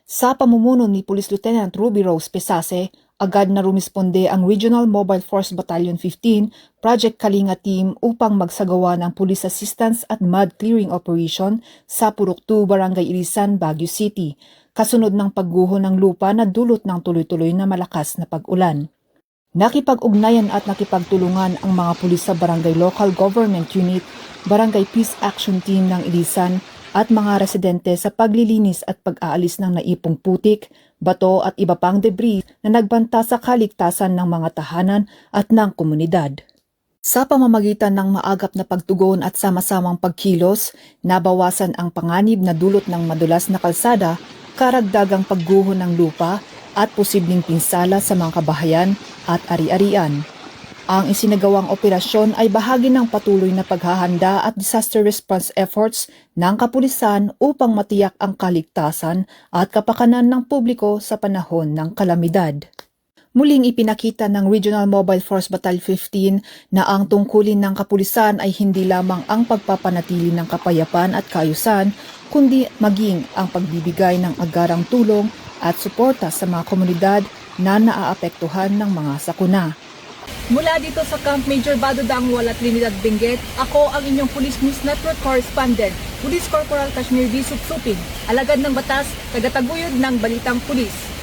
Sa pamumuno ni Police Lieutenant Ruby Rose Pesase, agad na rumisponde ang Regional Mobile Force Battalion 15 Project Kalinga Team upang magsagawa ng police assistance at mud clearing operation sa Purok 2, Barangay Irisan, Baguio City, kasunod ng pagguho ng lupa na dulot ng tuloy-tuloy na malakas na pag-ulan. Nakipag-ugnayan at nakipagtulungan ang mga pulis sa Barangay Local Government Unit, Barangay Peace Action Team ng Irisan at mga residente sa paglilinis at pag-aalis ng naipong putik, bato at iba pang debris na nagbanta sa kaligtasan ng mga tahanan at ng komunidad. Sa pamamagitan ng maagap na pagtugon at sama-samang pagkilos, nabawasan ang panganib na dulot ng madulas na kalsada, karagdagang pagguho ng lupa at posibleng pinsala sa mga kabahayan at ari-arian. Ang isinagawang operasyon ay bahagi ng patuloy na paghahanda at disaster response efforts ng kapulisan upang matiyak ang kaligtasan at kapakanan ng publiko sa panahon ng kalamidad. Muling ipinakita ng Regional Mobile Force Battalion 15 na ang tungkulin ng kapulisan ay hindi lamang ang pagpapanatili ng kapayapaan at kaayusan, kundi maging ang pagbibigay ng agarang tulong at suporta sa mga komunidad na naaapektuhan ng mga sakuna. Mula dito sa Camp Major Bado Dangwal at Trinidad Benguet, ako ang inyong Police News Network Correspondent, Police Corporal Kashmir V. Supsupin, alagad ng batas, tagataguyod ng Balitang Pulis.